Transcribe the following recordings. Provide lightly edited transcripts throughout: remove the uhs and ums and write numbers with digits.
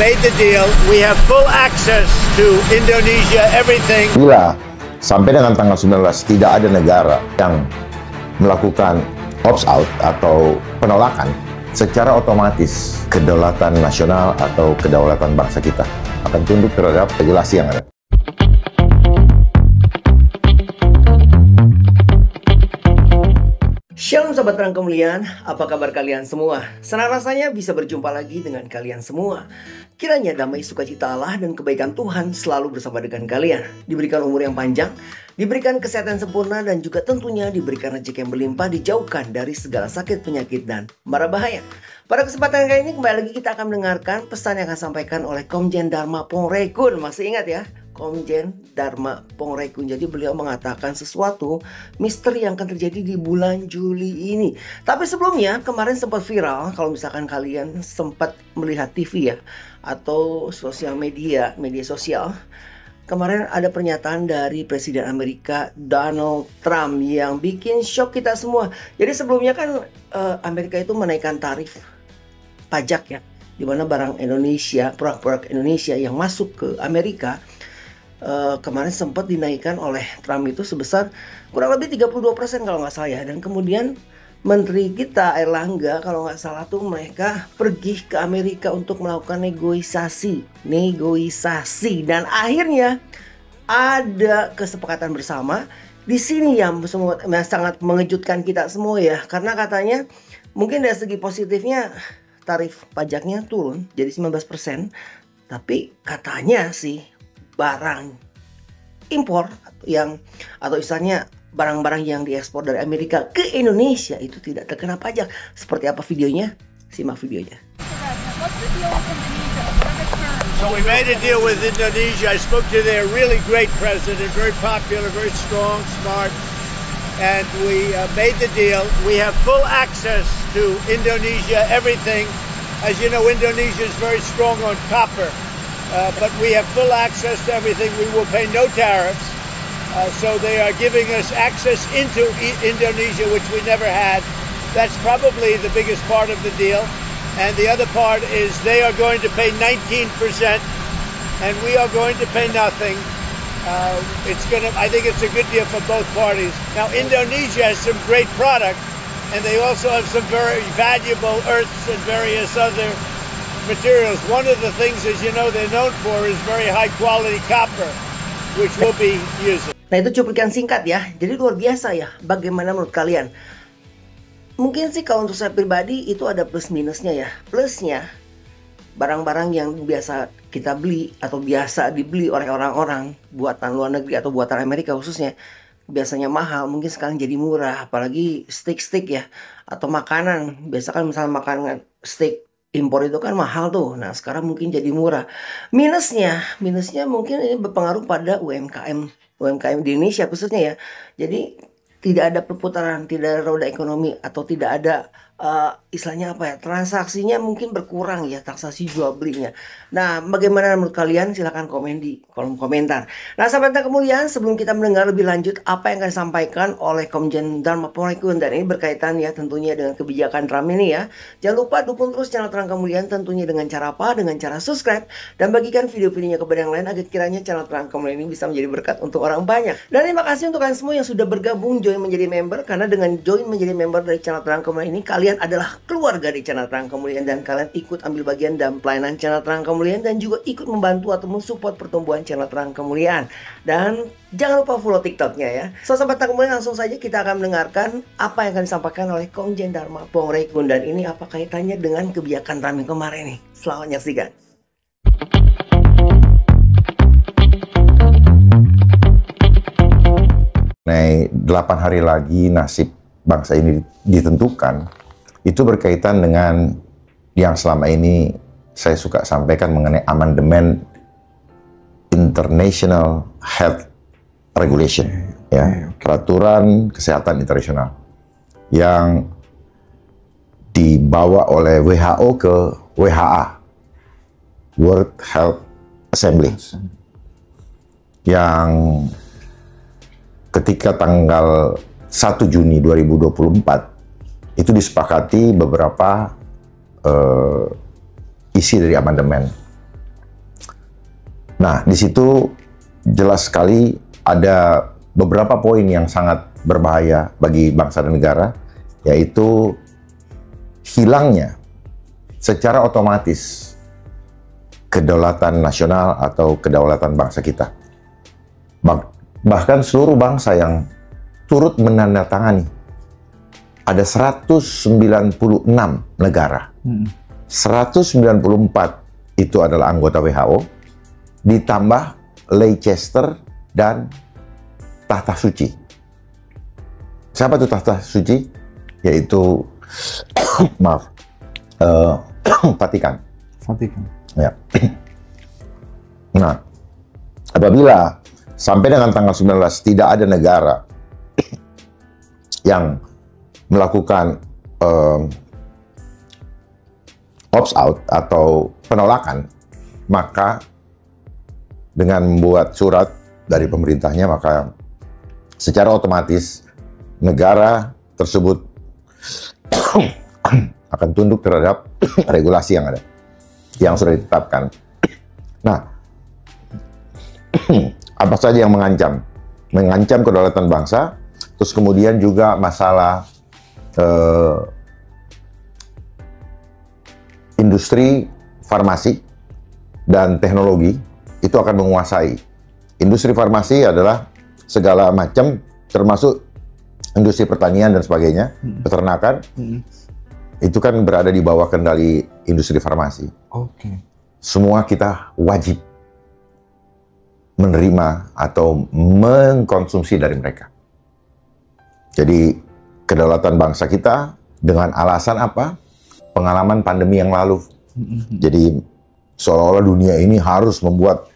made the deal. We have full access to Indonesia, everything. Bila sampai dengan tanggal 19 tidak ada negara yang melakukan opt-out atau penolakan, secara otomatis kedaulatan nasional atau kedaulatan bangsa kita akan tunduk terhadap regulasi yang ada. Shalom Sobat Terang Kemuliaan, apa kabar kalian semua? Senang rasanya bisa berjumpa lagi dengan kalian semua. Kiranya damai sukacita Allah dan kebaikan Tuhan selalu bersama dengan kalian. Diberikan umur yang panjang, diberikan kesehatan sempurna, dan juga tentunya diberikan rezeki yang berlimpah, dijauhkan dari segala sakit, penyakit, dan mara bahaya. Pada kesempatan kali ini kembali lagi kita akan mendengarkan pesan yang akan disampaikan oleh Komjen Dharma Pongrekun. Masih ingat ya? Komjen Dharma Pongrekun. Jadi beliau mengatakan sesuatu misteri yang akan terjadi di bulan Juli ini. Tapi sebelumnya kemarin sempat viral, kalau misalkan kalian sempat melihat TV ya, atau sosial media sosial. Kemarin ada pernyataan dari Presiden Amerika Donald Trump yang bikin shock kita semua. Jadi sebelumnya kan Amerika itu menaikkan tarif pajak ya, di mana barang Indonesia, produk-produk Indonesia yang masuk ke Amerika kemarin sempat dinaikkan oleh Trump itu sebesar kurang lebih 32% kalau nggak salah ya. Dan kemudian Menteri kita Airlangga kalau nggak salah tuh mereka pergi ke Amerika untuk melakukan negosiasi dan akhirnya ada kesepakatan bersama. Di sini yang sangat mengejutkan kita semua ya, karena katanya mungkin dari segi positifnya tarif pajaknya turun jadi 19%, tapi katanya sih barang impor atau istilahnya barang-barang yang diekspor dari Amerika ke Indonesia itu tidak terkena pajak. Seperti apa videonya? Simak videonya. So we made a deal with Indonesia. I spoke to their really great president, very popular, very strong, smart, and we made the deal. We have full access to Indonesia, everything. As you know, Indonesia is very strong on copper. But we have full access to everything. We will pay no tariffs. So they are giving us access into Indonesia, which we never had. That's probably the biggest part of the deal. And the other part is they are going to pay 19%, and we are going to pay nothing. I think it's a good deal for both parties. Now, Indonesia has some great product, and they also have some very valuable earths and various other materials. One of the things, as you know, they're known for is very high quality copper, which we'll be using. Nah, itu cuplikan singkat ya. Jadi luar biasa ya. Bagaimana menurut kalian? Mungkin sih kalau untuk saya pribadi itu ada plus minusnya ya. Plusnya, barang-barang yang biasa kita beli atau biasa dibeli oleh orang-orang buatan luar negeri atau buatan Amerika khususnya, biasanya mahal, mungkin sekarang jadi murah. Apalagi steak ya, atau makanan. Biasa kan misalnya makanan steak impor itu kan mahal tuh. Nah sekarang mungkin jadi murah. Minusnya mungkin ini berpengaruh pada UMKM di Indonesia khususnya ya. Jadi tidak ada perputaran, tidak ada roda ekonomi, atau tidak ada istilahnya apa ya, transaksinya mungkin berkurang ya, transaksi jual belinya. Nah bagaimana menurut kalian? Silahkan komen di kolom komentar. Nah sahabat kemuliaan, sebelum kita mendengar lebih lanjut apa yang akan disampaikan oleh Komjen Dharma Pongrekun, dan ini berkaitan ya tentunya dengan kebijakan Trump ini ya, jangan lupa dukung terus channel Terang Kemuliaan tentunya dengan cara apa? Dengan cara subscribe dan bagikan video-videonya kepada yang lain agar kiranya channel Terang Kemuliaan ini bisa menjadi berkat untuk orang banyak. Dan terima kasih untuk kalian semua yang sudah bergabung join menjadi member, karena dengan join menjadi member dari channel Terang Kemuliaan ini kalian adalah keluarga di channel Terang Kemuliaan, dan kalian ikut ambil bagian dalam pelayanan channel Terang Kemuliaan dan juga ikut membantu atau mensupport pertumbuhan channel Terang Kemuliaan. Dan jangan lupa follow TikToknya ya. So sahabat Terang Kemuliaan, langsung saja kita akan mendengarkan apa yang akan disampaikan oleh Komjen Dharma Pongrekun, dan ini apa kaitannya dengan kebijakan Trump yang kemarin nih. Selamat menyaksikan. Nah, 8 hari lagi nasib bangsa ini ditentukan. Itu berkaitan dengan yang selama ini saya suka sampaikan mengenai amandemen International Health Regulation, ya, peraturan kesehatan internasional yang dibawa oleh WHO ke WHA, World Health Assembly, yang ketika tanggal 1 Juni 2024 itu disepakati beberapa isi dari amandemen. Nah, di situ jelas sekali ada beberapa poin yang sangat berbahaya bagi bangsa dan negara, yaitu hilangnya secara otomatis kedaulatan nasional atau kedaulatan bangsa kita. Bahkan seluruh bangsa yang turut menandatangani, ada 196 negara. 194 itu adalah anggota WHO, ditambah Leicester dan Tahta Suci. Siapa itu Tahta Suci? Yaitu maaf, Vatikan. Ya. Nah, apabila sampai dengan tanggal 19 tidak ada negara yang melakukan opt out atau penolakan, maka dengan membuat surat dari pemerintahnya, maka secara otomatis negara tersebut akan tunduk terhadap regulasi yang ada, yang sudah ditetapkan. Nah, apa saja yang mengancam kedaulatan bangsa, terus kemudian juga masalah industri farmasi dan teknologi itu akan menguasai. Industri farmasi adalah segala macam, termasuk industri pertanian dan sebagainya, peternakan, itu kan berada di bawah kendali industri farmasi. Semua kita wajib menerima atau mengkonsumsi dari mereka. Jadi kedaulatan bangsa kita dengan alasan apa? Pengalaman pandemi yang lalu. Jadi seolah-olah dunia ini harus membuat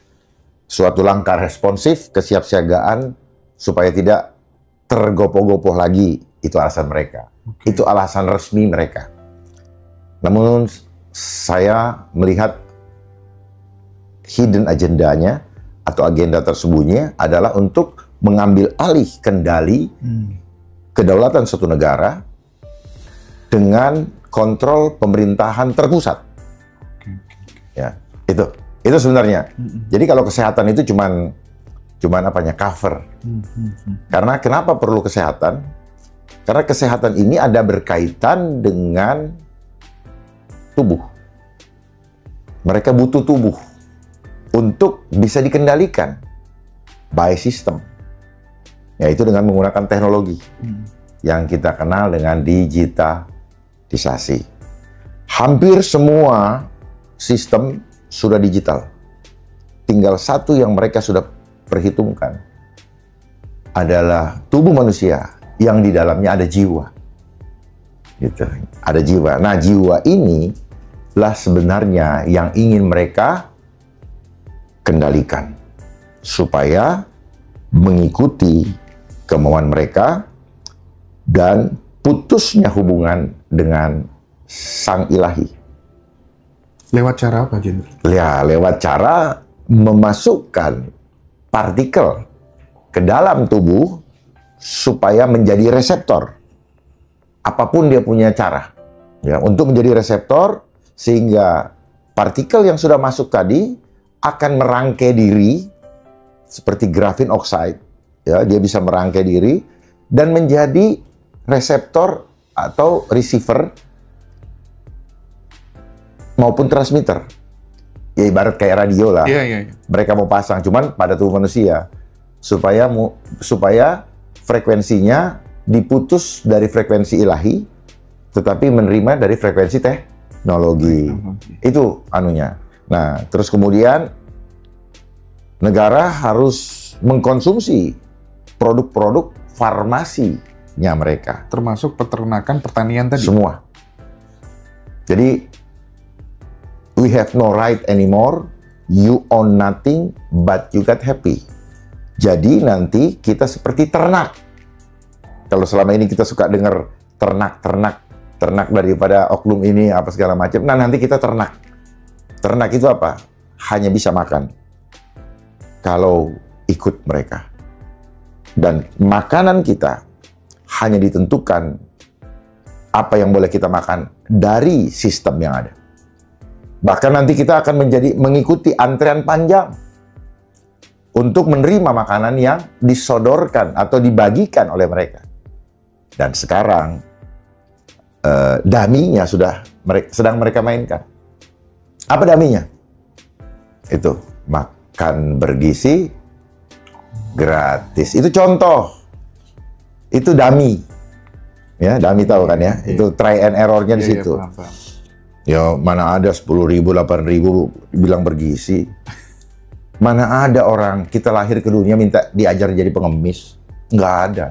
suatu langkah responsif, kesiapsiagaan supaya tidak tergopoh-gopoh lagi. Itu alasan mereka. Itu alasan resmi mereka. Namun saya melihat hidden agendanya atau agenda tersembunyi adalah untuk mengambil alih kendali kedaulatan suatu negara dengan kontrol pemerintahan terpusat. Ya, itu sebenarnya. Jadi kalau kesehatan itu cuman cover. Karena kenapa perlu kesehatan? Karena kesehatan ini ada berkaitan dengan tubuh. Mereka butuh tubuh untuk bisa dikendalikan by system, yaitu dengan menggunakan teknologi yang kita kenal dengan digitalisasi. Hampir semua sistem sudah digital. Tinggal satu yang mereka sudah perhitungkan adalah tubuh manusia yang di dalamnya ada jiwa. Gitu. Ada jiwa. Nah, jiwa ini lah sebenarnya yang ingin mereka kendalikan supaya mengikuti kemauan mereka dan putusnya hubungan dengan Sang Ilahi. Lewat cara apa, Jenderal? Ya, lewat cara memasukkan partikel ke dalam tubuh supaya menjadi reseptor. Apapun dia punya cara ya untuk menjadi reseptor, sehingga partikel yang sudah masuk tadi akan merangkai diri seperti grafin oxide. Ya, dia bisa merangkai diri dan menjadi reseptor atau receiver maupun transmitter. Ya ibarat kayak radio lah. Mereka mau pasang cuman pada tubuh manusia supaya frekuensinya diputus dari frekuensi ilahi tetapi menerima dari frekuensi teknologi. Itu anunya. Nah, terus kemudian negara harus mengkonsumsi produk-produk farmasinya mereka, termasuk peternakan, pertanian tadi. Semua. Jadi we have no right anymore. You own nothing, but you got happy. Jadi nanti kita seperti ternak. Kalau selama ini kita suka dengar ternak daripada oknum ini apa segala macam. Nah, nanti kita ternak. Ternak itu apa? Hanya bisa makan kalau ikut mereka. Dan makanan kita hanya ditentukan apa yang boleh kita makan dari sistem yang ada. Bahkan nanti kita akan mengikuti antrean panjang untuk menerima makanan yang disodorkan atau dibagikan oleh mereka. Dan sekarang daminya sedang mereka mainkan. Apa daminya? Itu makan bergizi gratis. Itu contoh. Itu dami. Ya, dami tahu kan ya? Itu try and error-nya di situ. Paham. Ya, mana ada 10.000, 8.000 bilang bergizi. Mana ada orang kita lahir ke dunia minta diajar jadi pengemis. Nggak ada.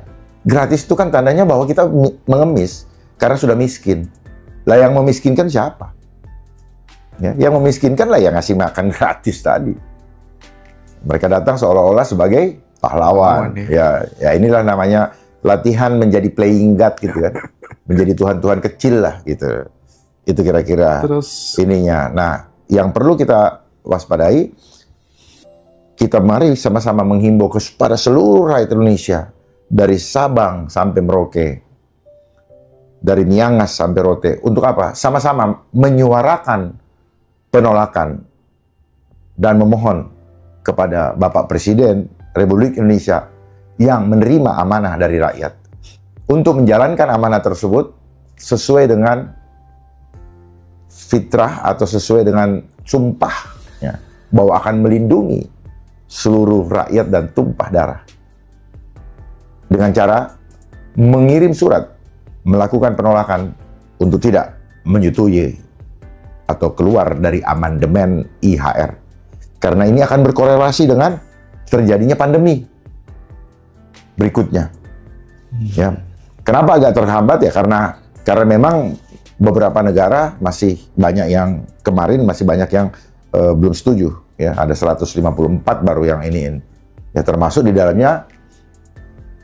Gratis itu kan tandanya bahwa kita mengemis karena sudah miskin. Lah yang memiskinkan siapa? Ya, yang memiskinkan lah yang ngasih makan gratis tadi. Mereka datang seolah-olah sebagai pahlawan. Ya inilah namanya latihan menjadi playing God gitu kan. Menjadi Tuhan-Tuhan kecil lah gitu. Itu kira-kira ininya. Nah, yang perlu kita waspadai, kita mari sama-sama menghimbau kepada seluruh rakyat Indonesia. Dari Sabang sampai Merauke. Dari Miangas sampai Rote. Untuk apa? Sama-sama menyuarakan penolakan dan memohon kepada Bapak Presiden Republik Indonesia yang menerima amanah dari rakyat untuk menjalankan amanah tersebut sesuai dengan fitrah atau sesuai dengan sumpah ya, bahwa akan melindungi seluruh rakyat dan tumpah darah dengan cara mengirim surat melakukan penolakan untuk tidak menyetujui atau keluar dari amandemen IHR. Karena ini akan berkorelasi dengan terjadinya pandemi berikutnya. Ya. Kenapa agak terhambat ya? Karena memang beberapa negara masih banyak yang kemarin masih banyak yang belum setuju. Ya, ada 154 baru yang iniin. Ya, termasuk di dalamnya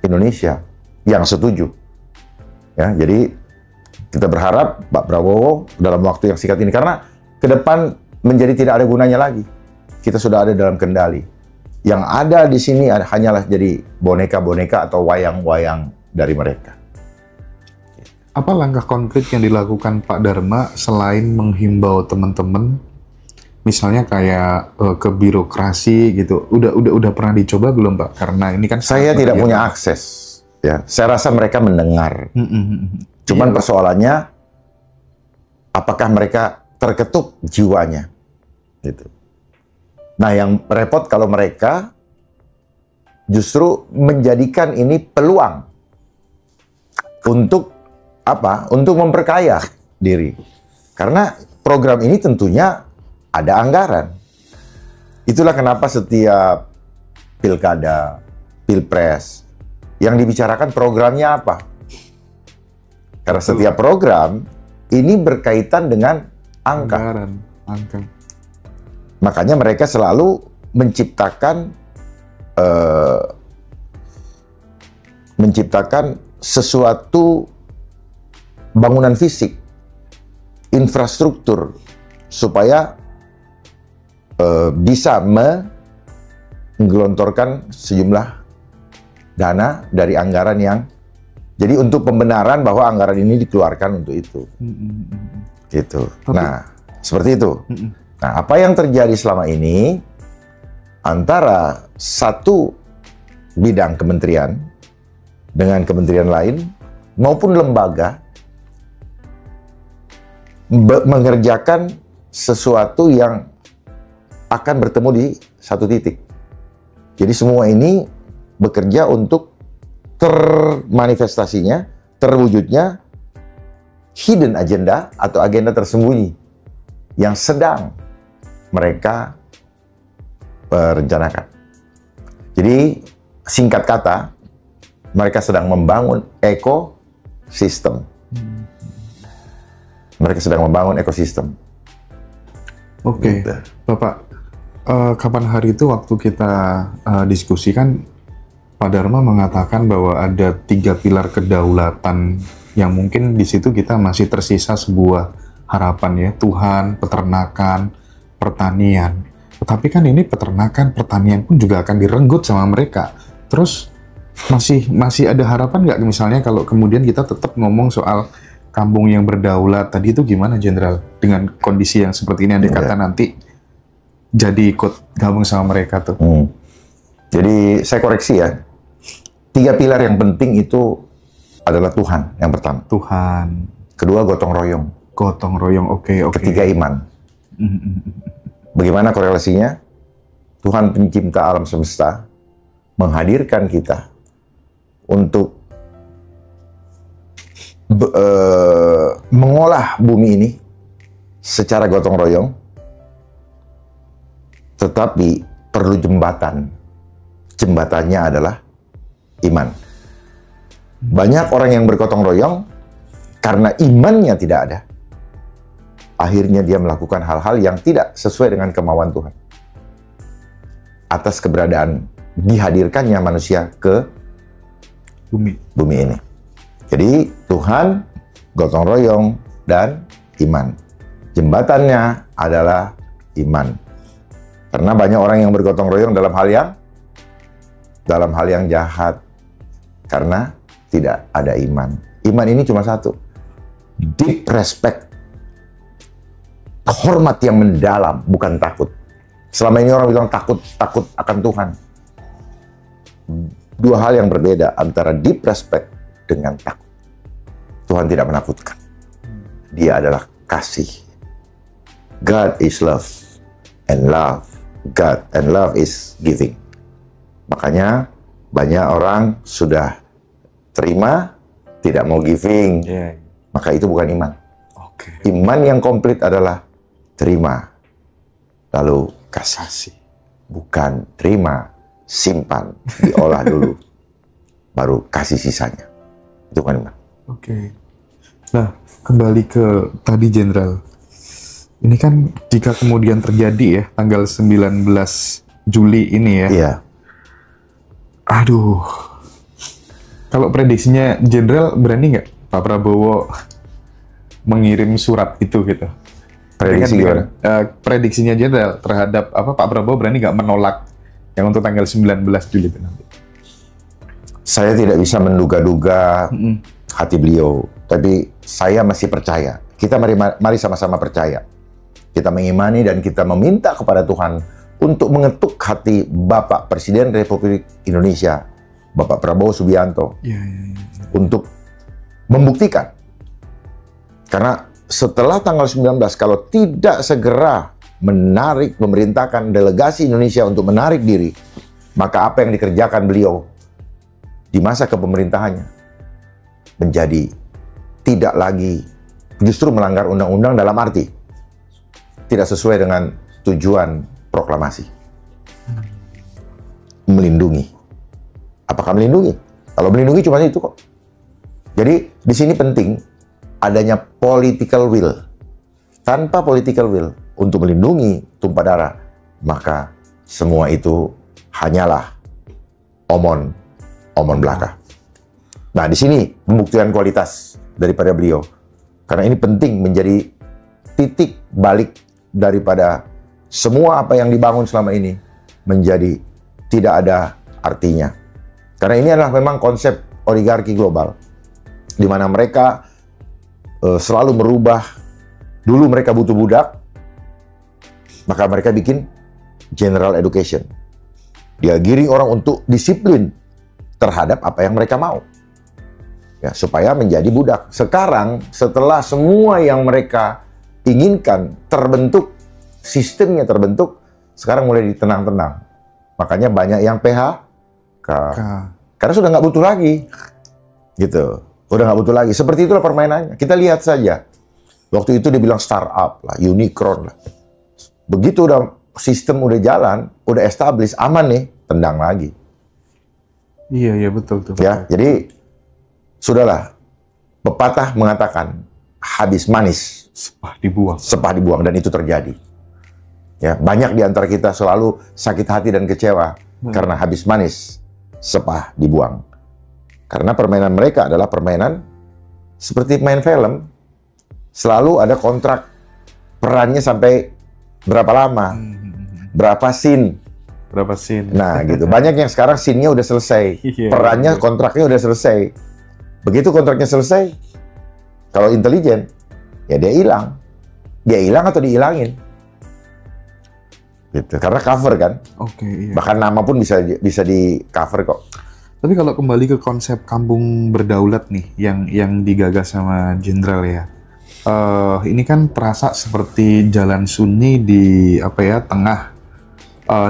Indonesia yang setuju. Ya, jadi kita berharap Pak Prabowo dalam waktu yang singkat ini, karena ke depan menjadi tidak ada gunanya lagi. Kita sudah ada dalam kendali. Yang ada di sini hanyalah jadi boneka-boneka atau wayang-wayang dari mereka. Apa langkah konkret yang dilakukan Pak Dharma selain menghimbau teman-teman, misalnya kayak ke birokrasi gitu? Udah pernah dicoba belum, Pak? Karena ini kan saya tidak punya akses. Ya, saya rasa mereka mendengar. Cuman persoalannya, apakah mereka terketuk jiwanya? Gitu. Nah, yang repot kalau mereka justru menjadikan ini peluang untuk apa? Untuk memperkaya diri. Karena program ini tentunya ada anggaran. Itulah kenapa setiap pilkada, pilpres, yang dibicarakan programnya apa? Karena setiap program ini berkaitan dengan angka. Angka. Makanya mereka selalu menciptakan sesuatu bangunan fisik, infrastruktur, supaya bisa menggelontorkan sejumlah dana dari anggaran yang jadi untuk pembenaran bahwa anggaran ini dikeluarkan untuk itu. Gitu. Nah, seperti itu. Nah, apa yang terjadi selama ini antara satu bidang kementerian dengan kementerian lain maupun lembaga mengerjakan sesuatu yang akan bertemu di satu titik. Jadi semua ini bekerja untuk termanifestasinya, terwujudnya hidden agenda atau agenda tersembunyi yang sedang mereka rencanakan. Jadi singkat kata, mereka sedang membangun ekosistem. Mereka sedang membangun ekosistem. Oke, Bapak, kapan hari itu waktu kita diskusikan, Pak Dharma mengatakan bahwa ada 3 pilar kedaulatan yang mungkin di situ kita masih tersisa sebuah harapan ya, Tuhan, peternakan, pertanian. Tetapi kan ini peternakan, pertanian pun juga akan direnggut sama mereka. Terus masih ada harapan nggak misalnya kalau kemudian kita tetap ngomong soal kampung yang berdaulat tadi itu gimana, Jenderal? Dengan kondisi yang seperti ini, andai kata nanti jadi ikut gabung sama mereka tuh. Jadi saya koreksi ya. 3 pilar yang penting itu adalah Tuhan yang pertama. Tuhan. Kedua gotong royong. Gotong royong, oke. Ketiga iman. Bagaimana korelasinya? Tuhan pencipta alam semesta menghadirkan kita untuk mengolah bumi ini secara gotong royong, tetapi perlu jembatan. Jembatannya adalah iman. Banyak orang yang bergotong royong karena imannya tidak ada. Akhirnya dia melakukan hal-hal yang tidak sesuai dengan kemauan Tuhan. Atas keberadaan dihadirkannya manusia ke bumi ini. Jadi Tuhan, gotong royong, dan iman. Jembatannya adalah iman. Karena banyak orang yang bergotong royong dalam hal yang jahat. Karena tidak ada iman. Iman ini cuma satu. Deep respect. Hormat yang mendalam, bukan takut. Selama ini orang bilang takut akan Tuhan. 2 hal yang berbeda antara deep respect dengan takut. Tuhan tidak menakutkan. Dia adalah kasih. God is love. And love. God and love is giving. Makanya banyak orang sudah terima, tidak mau giving. Maka itu bukan iman. Iman yang komplit adalah terima, lalu kasih. Bukan terima, simpan, diolah dulu, baru kasih sisanya. Itu kan iman. Nah, kembali ke tadi Jenderal. Ini kan jika kemudian terjadi ya, tanggal 19 Juli ini ya. Iya. Aduh. Kalau prediksinya Jenderal, berani nggak Pak Prabowo mengirim surat itu gitu? Prediksi gimana? Prediksinya Jenderal terhadap Pak Prabowo berani nggak menolak yang untuk tanggal 19 Juli itu nanti? Saya tidak bisa menduga-duga hati beliau, tapi saya masih percaya. Kita mari sama-sama percaya. Kita mengimani dan kita meminta kepada Tuhan untuk mengetuk hati Bapak Presiden Republik Indonesia, Bapak Prabowo Subianto, untuk membuktikan. Karena setelah tanggal 19, kalau tidak segera memerintahkan delegasi Indonesia untuk menarik diri, maka apa yang dikerjakan beliau di masa kepemerintahannya menjadi tidak lagi, justru melanggar undang-undang dalam arti tidak sesuai dengan tujuan proklamasi. Melindungi. Apakah melindungi? Kalau melindungi cuma itu kok. Jadi di sini penting adanya political will. Tanpa political will untuk melindungi tumpah darah, maka semua itu hanyalah omon belaka. Nah, di sini pembuktian kualitas daripada beliau. Karena ini penting menjadi titik balik daripada semua apa yang dibangun selama ini menjadi tidak ada artinya. Karena ini adalah memang konsep oligarki global, di mana mereka selalu merubah. Dulu mereka butuh budak, maka mereka bikin general education. Dia giring orang untuk disiplin terhadap apa yang mereka mau, ya, supaya menjadi budak. Sekarang setelah semua yang mereka inginkan terbentuk, sistemnya terbentuk, sekarang mulai ditenang-tenang. Makanya banyak yang PHK. Karena sudah nggak butuh lagi. Gitu. Udah nggak butuh lagi. Seperti itulah permainannya. Kita lihat saja. Waktu itu dia bilang startup lah, unicorn lah. Begitu udah sistem udah jalan, udah established, aman nih, tendang lagi. Iya, betul tuh. Ya, jadi sudahlah. Pepatah mengatakan habis manis sepah dibuang, dan itu terjadi. Ya, banyak di antara kita selalu sakit hati dan kecewa karena habis manis sepah dibuang. Karena permainan mereka adalah permainan seperti main film. Selalu ada kontrak perannya sampai berapa lama, berapa scene. Nah, gitu. Banyak yang sekarang scene-nya udah selesai, perannya, kontraknya udah selesai. Begitu kontraknya selesai, kalau intelijen, ya dia hilang. Dia hilang atau dihilangin. Gitu. Karena cover kan. Oke, iya. Bahkan nama pun bisa di cover kok. Tapi kalau kembali ke konsep kampung berdaulat nih, yang digagas sama Jenderal ya, ini kan terasa seperti jalan sunyi di tengah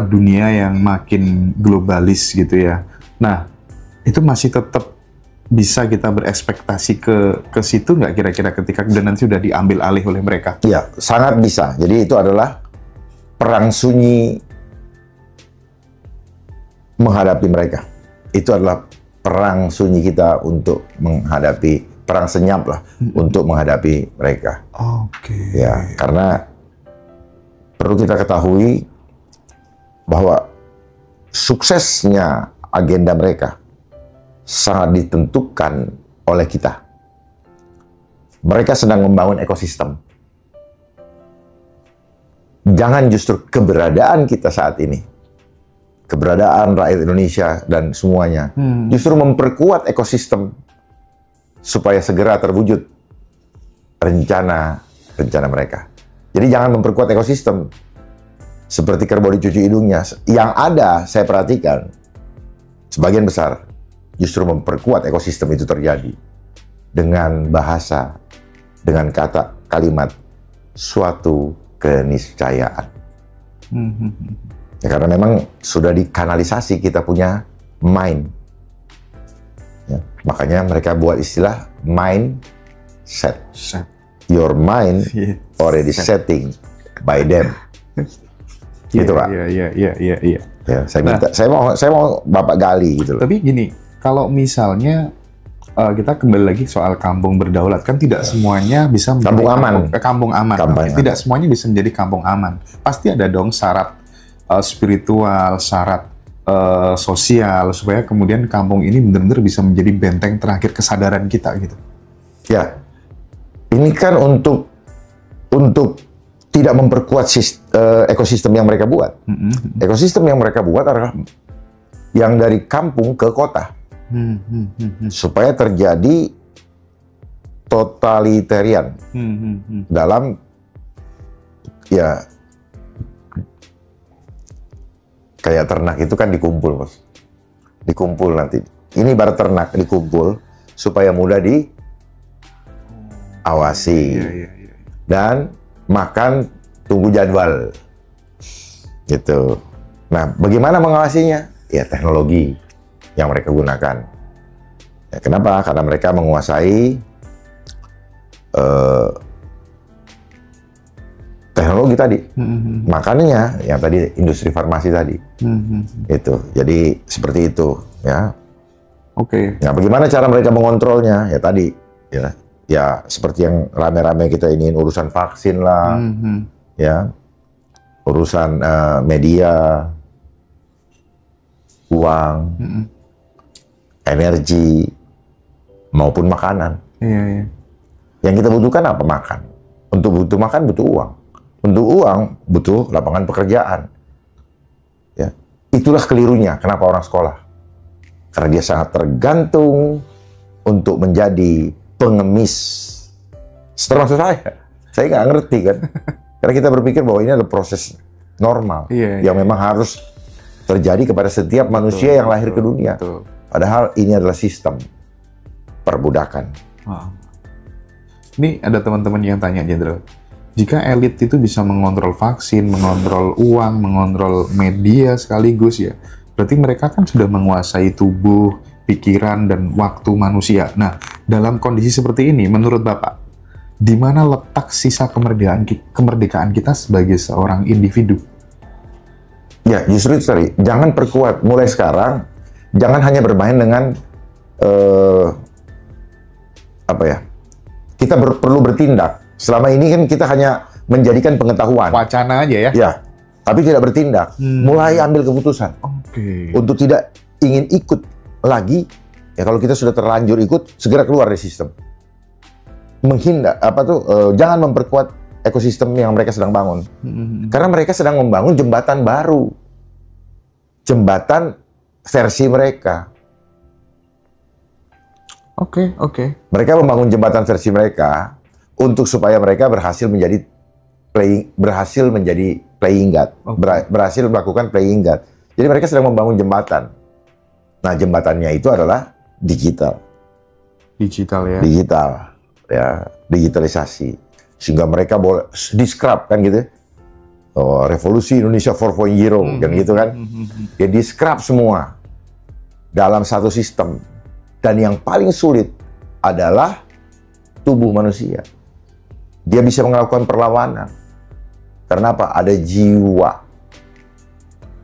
dunia yang makin globalis gitu ya. Nah, itu masih tetap bisa kita berekspektasi ke situ nggak kira-kira ketika kemudian nanti sudah diambil alih oleh mereka? Iya, sangat bisa. Jadi itu adalah perang sunyi menghadapi mereka. Itu adalah perang sunyi kita untuk menghadapi, perang senyap lah, untuk menghadapi mereka. Oke. Ya, karena perlu kita ketahui bahwa suksesnya agenda mereka sangat ditentukan oleh kita. Mereka sedang membangun ekosistem. Jangan justru keberadaan kita saat ini, keberadaan rakyat Indonesia dan semuanya, justru memperkuat ekosistem supaya segera terwujud rencana mereka. Jadi jangan memperkuat ekosistem seperti kerbau dicuci hidungnya. Yang ada, saya perhatikan, sebagian besar justru memperkuat ekosistem itu terjadi dengan bahasa, dengan kalimat suatu keniscayaan. Ya, karena memang sudah dikanalisasi, kita punya mind. Ya, makanya mereka buat istilah mindset. Your mind already setting by them. Gitu, Pak. Iya. Ya, saya mau Bapak gali gitu loh. Tapi gini, kalau misalnya kita kembali lagi soal kampung berdaulat, kan tidak semuanya bisa menjadi kampung aman. Tidak semuanya bisa menjadi kampung aman. Pasti ada dong syarat spiritual, syarat sosial, supaya kemudian kampung ini benar-benar bisa menjadi benteng terakhir kesadaran kita gitu. Ya, ini kan untuk tidak memperkuat ekosistem yang mereka buat. Ekosistem yang mereka buat adalah yang dari kampung ke kota. Supaya terjadi totalitarian dalam ya kayak ternak itu kan dikumpul, Bos. Dikumpul nanti. Ini baru ternak dikumpul supaya mudah diawasi. Dan makan tunggu jadwal. Gitu. Nah, bagaimana mengawasinya? Ya teknologi yang mereka gunakan. Ya, kenapa? Karena mereka menguasai teknologi tadi. Makanya yang tadi industri farmasi tadi. Itu. Jadi seperti itu, ya. Oke. Nah, bagaimana cara mereka mengontrolnya? Ya tadi, ya seperti yang rame-rame kita ini, urusan vaksin lah, ya, urusan media, uang, energi, maupun makanan. Iya. Yang kita butuhkan apa? Makan. Untuk butuh makan, butuh uang. Untuk uang, butuh lapangan pekerjaan. Ya. Itulah kelirunya kenapa orang sekolah. Karena dia sangat tergantung untuk menjadi pengemis. Termasuk saya nggak ngerti kan. Karena kita berpikir bahwa ini adalah proses normal yang memang harus terjadi kepada setiap manusia yang lahir ke dunia. Padahal ini adalah sistem perbudakan. Ini ada teman-teman yang tanya, Jenderal. Jika elit itu bisa mengontrol vaksin, mengontrol uang, mengontrol media sekaligus ya, berarti mereka kan sudah menguasai tubuh, pikiran, dan waktu manusia. Nah, dalam kondisi seperti ini, menurut Bapak, di mana letak sisa kemerdekaan kita sebagai seorang individu? Ya, justru itu tadi. Jangan perkuat. Mulai sekarang, jangan hanya bermain dengan kita perlu bertindak. Selama ini kan kita hanya menjadikan pengetahuan. Wacana aja ya? Ya, tapi tidak bertindak. Mulai ambil keputusan. Untuk tidak ingin ikut lagi, ya kalau kita sudah terlanjur ikut, segera keluar dari sistem. Menghindar, jangan memperkuat ekosistem yang mereka sedang bangun. Karena mereka sedang membangun jembatan baru. Jembatan versi mereka. Oke. Mereka membangun jembatan versi mereka supaya mereka berhasil menjadi playing God, berhasil melakukan playing God. Jadi mereka sedang membangun jembatan. Nah, jembatannya itu adalah digital. Digital, ya, digitalisasi. Sehingga mereka boleh di-scrub kan gitu. Oh, revolusi Indonesia 4.0 kan gitu kan. Ya di-scrub semua dalam satu sistem. Dan yang paling sulit adalah tubuh manusia. Dia bisa melakukan perlawanan. Karena apa? Ada jiwa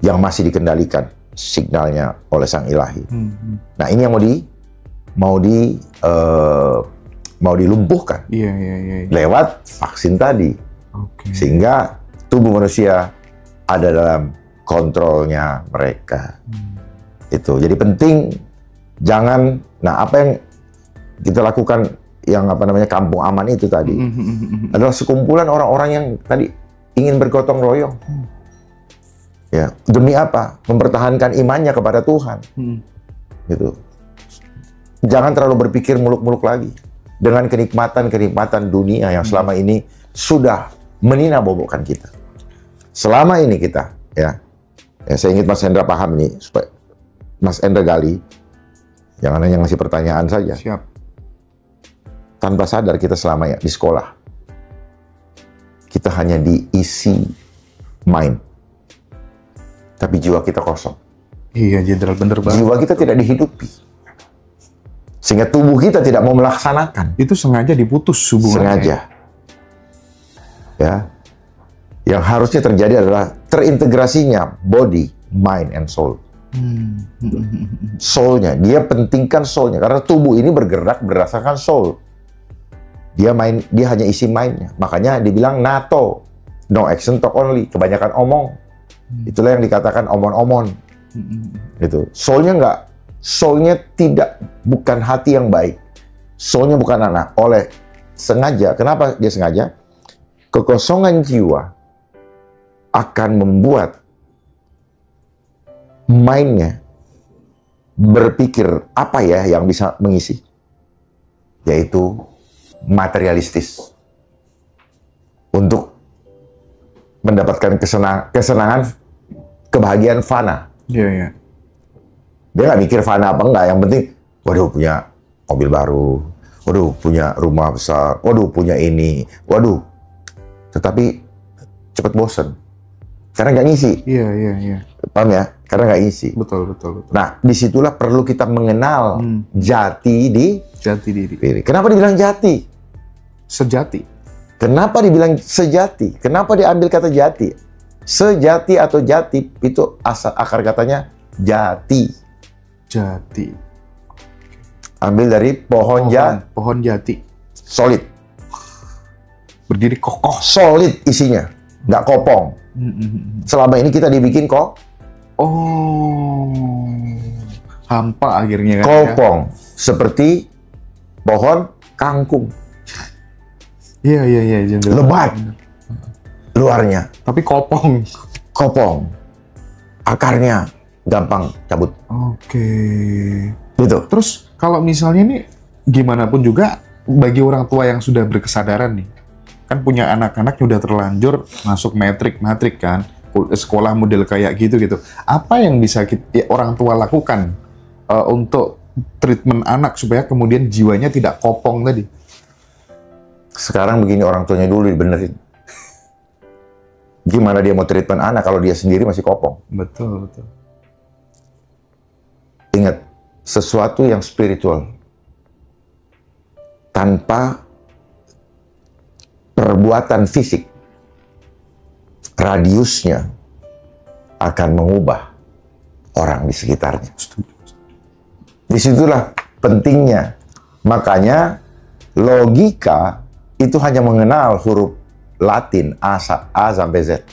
yang masih dikendalikan signalnya oleh Sang Ilahi. Nah, ini yang mau dilumpuhkan lewat vaksin tadi. Sehingga tubuh manusia ada dalam kontrolnya mereka. Itu. Jadi penting jangan, nah apa yang kita lakukan yang kampung aman itu tadi adalah sekumpulan orang-orang yang tadi ingin bergotong royong. Ya, demi apa? Mempertahankan imannya kepada Tuhan. Gitu. Jangan terlalu berpikir muluk-muluk lagi dengan kenikmatan-kenikmatan dunia yang selama ini sudah menina-bobokkan kita. Selama ini kita, ya saya ingin Mas Hendra paham ini, supaya Mas Hendra gali, jangan hanya ngasih pertanyaan saja. Siap. Tanpa sadar kita selama di sekolah, kita hanya diisi main, tapi jiwa kita kosong. Iya, Jenderal, bener banget. Jiwa kita tidak dihidupi, sehingga tubuh kita tidak mau melaksanakan. Itu sengaja diputus hubungannya. Sengaja. Ya. Yang harusnya terjadi adalah terintegrasinya body, mind, and soul. Soul-nya, dia pentingkan soul-nya karena tubuh ini bergerak berdasarkan soul. Dia hanya isi mind-nya. Makanya dibilang NATO, no action talk only, kebanyakan omong. Itulah yang dikatakan omon-omon. Itu. Soul-nya enggak, soul-nya bukan hati yang baik. Soul-nya bukan anak. Oleh sengaja, kenapa dia sengaja? Kekosongan jiwa akan membuat mind-nya berpikir apa ya yang bisa mengisi, yaitu materialistis untuk mendapatkan kesenangan, kebahagiaan fana. Iya. Dia nggak mikir fana apa enggak, yang penting waduh punya mobil baru, waduh punya rumah besar, waduh punya ini, waduh. Tetapi cepat bosan karena nggak ngisi. Iya. Paham ya? Karena nggak ngisi. Betul. Nah, disitulah perlu kita mengenal jati diri. Kenapa dibilang jati? Sejati. Kenapa dibilang sejati? Kenapa diambil kata jati? Sejati atau jati itu akar katanya jati. Jati. Ambil dari pohon jati. Solid. Berdiri kokoh. Solid isinya, nggak kopong. Selama ini kita dibikin hampa akhirnya kan. Kopong, ya? Seperti pohon kangkung. Iya, Jenderal. Lebat luarnya, tapi kopong. Akarnya gampang cabut. Oke. Gitu. Terus kalau misalnya nih, gimana pun juga bagi orang tua yang sudah berkesadaran nih, kan punya anak-anak udah terlanjur masuk matrik kan, sekolah model kayak gitu. Apa yang bisa orang tua lakukan untuk treatment anak supaya kemudian jiwanya tidak kopong tadi? Sekarang begini, orang tuanya dulu dibenerin. Gimana dia mau treatment anak kalau dia sendiri masih kopong? Betul. Ingat, sesuatu yang spiritual tanpa perbuatan fisik, radiusnya akan mengubah orang di sekitarnya. Disitulah pentingnya. Makanya logika itu hanya mengenal huruf Latin A sampai Z.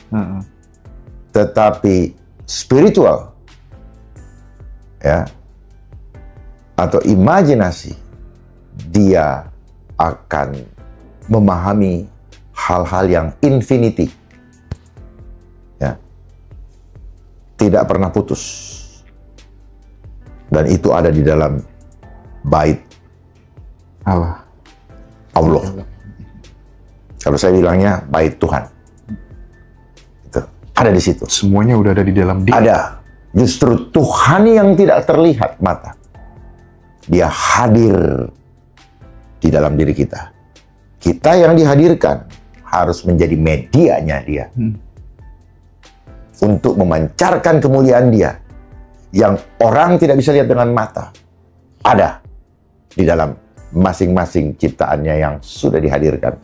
Tetapi spiritual, ya, atau imajinasi, dia akan memahami hal-hal yang infinity, ya, tidak pernah putus, dan itu ada di dalam bait Allah. Kalau saya bilangnya bait Tuhan. Gitu. ada di situ. Semuanya udah ada di dalam dia. Ada. Justru Tuhan yang tidak terlihat mata, Dia hadir di dalam diri kita. Kita yang dihadirkan harus menjadi medianya Dia. Untuk memancarkan kemuliaan Dia. Yang orang tidak bisa lihat dengan mata. Ada di dalam masing-masing ciptaannya yang sudah dihadirkan.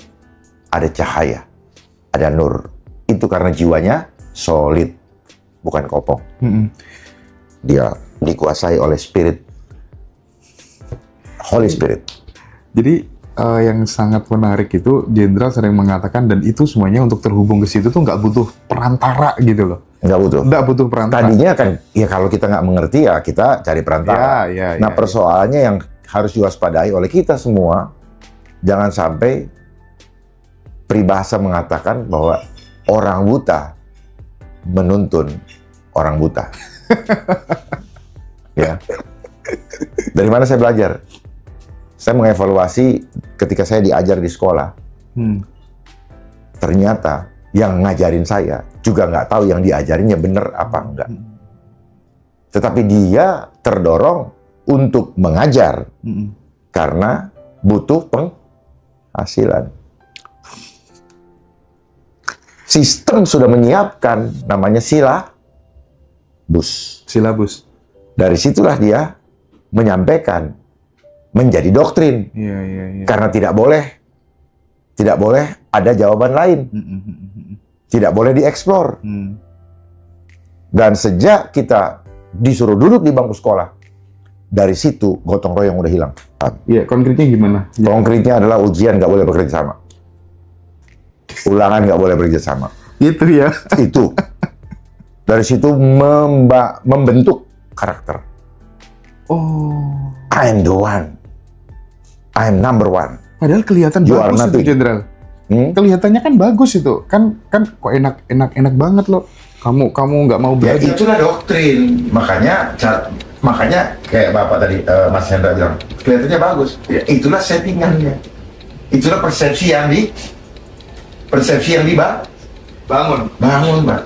Ada cahaya, ada nur. Itu karena jiwanya solid, bukan kopong. Dia dikuasai oleh Spirit, Holy Spirit. Jadi yang sangat menarik itu, Jenderal sering mengatakan, dan itu semuanya untuk terhubung ke situ tuh nggak butuh perantara gitu loh. Nggak butuh perantara. Tadinya kan, ya kalau kita nggak mengerti ya kita cari perantara. Nah persoalannya yang harus diwaspadai oleh kita semua, jangan sampai peribahasa mengatakan bahwa orang buta menuntun orang buta. Ya. Dari mana saya belajar? Saya mengevaluasi ketika saya diajar di sekolah. Ternyata yang ngajarin saya juga nggak tahu yang diajarinnya benar apa enggak. Tetapi dia terdorong untuk mengajar karena butuh penghasilan. Sistem sudah menyiapkan namanya silabus. Dari situlah dia menyampaikan menjadi doktrin. Karena tidak boleh ada jawaban lain. Tidak boleh dieksplor. Dan sejak kita disuruh duduk di bangku sekolah, dari situ gotong royong udah hilang. Iya, konkretnya gimana? Konkretnya adalah ujian nggak boleh bekerja sama. Ulangan nggak boleh bekerja sama. Itu ya? Itu. Dari situ membentuk karakter. Oh. I'm the one. I'm number one. Padahal kelihatan You bagus itu, Jenderal. Kelihatannya kan bagus itu. Kan kok enak banget loh. Kamu nggak mau belajar. Ya itulah doktrin. Makanya kayak Bapak tadi, Mas Hendra bilang, kelihatannya bagus. Ya, itulah settingannya. Itulah persepsi yang bangun, Pak.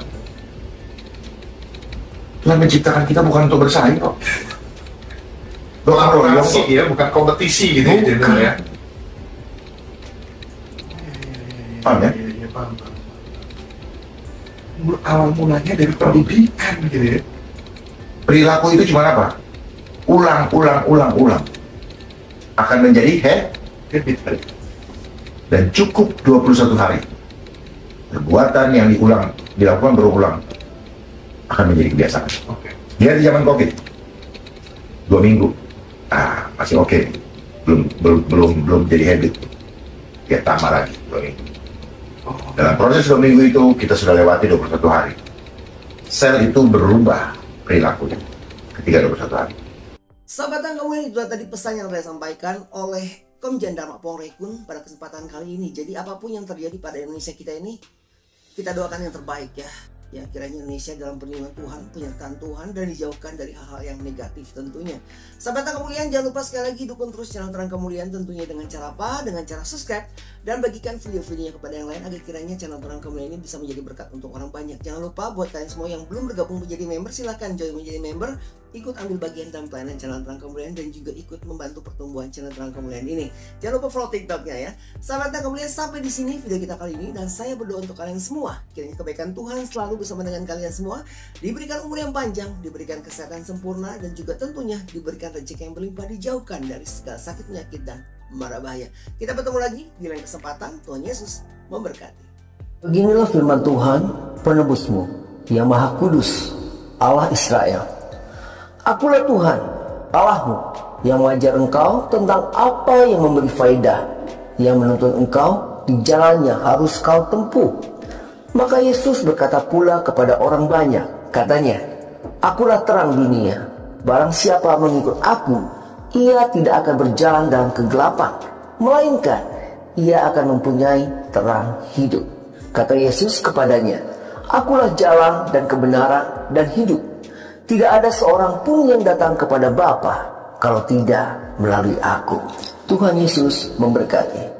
Tuhan menciptakan kita bukan untuk bersaing kok. Bukan kompetisi gitu ya. Paham ya? Paham. Awal mulanya dari pendidikan gitu ya. Perilaku itu cuma apa? Ulang. Akan menjadi habit. Dan cukup 21 hari. Perbuatan yang dilakukan berulang akan menjadi kebiasaan. Dia di zaman COVID 2 minggu, masih oke. Belum jadi habit. Ya tambah lagi 2 minggu. Dalam proses 2 minggu itu kita sudah lewati 21 hari. Sel itu berubah perilakunya ketika 21 hari. Sahabat Tangkamulian, itu tadi pesan yang saya sampaikan oleh Komjen Dharma Pongrekun pada kesempatan kali ini. Jadi apapun yang terjadi pada Indonesia kita ini, kita doakan yang terbaik ya. Ya, kiranya Indonesia dalam perlindungan Tuhan, penyertaan Tuhan, dan dijauhkan dari hal-hal yang negatif tentunya. Sahabat Terang Kemuliaan, jangan lupa sekali lagi dukung terus channel Terang Kemuliaan tentunya dengan cara apa? Dengan cara subscribe dan bagikan video-videonya kepada yang lain agar kiranya channel Terang Kemuliaan ini bisa menjadi berkat untuk orang banyak. Jangan lupa buat kalian semua yang belum bergabung menjadi member, silahkan join menjadi member, ikut ambil bagian dalam pelayanan channel Terang Kemuliaan dan juga ikut membantu pertumbuhan channel Terang Kemuliaan ini. Jangan lupa follow TikToknya ya. Sahabat Terang Kemuliaan, sampai di sini video kita kali ini dan saya berdoa untuk kalian semua. Kiranya kebaikan Tuhan selalu bersama dengan kalian semua, diberikan umur yang panjang, diberikan kesehatan sempurna, dan juga tentunya diberikan rezeki yang berlimpah, dijauhkan dari segala sakit penyakit dan mara bahaya. Kita bertemu lagi di lain kesempatan. Tuhan Yesus memberkati. Beginilah firman Tuhan, penebusmu yang Maha Kudus, Allah Israel. Akulah Tuhan, Allahmu, yang mengajar engkau tentang apa yang memberi faedah, yang menuntun engkau di jalannya harus kau tempuh. Maka Yesus berkata pula kepada orang banyak, katanya, akulah terang dunia, barang siapa mengikut aku, ia tidak akan berjalan dalam kegelapan, melainkan ia akan mempunyai terang hidup. Kata Yesus kepadanya, akulah jalan dan kebenaran dan hidup. Tidak ada seorang pun yang datang kepada Bapa kalau tidak melalui aku. Tuhan Yesus memberkati.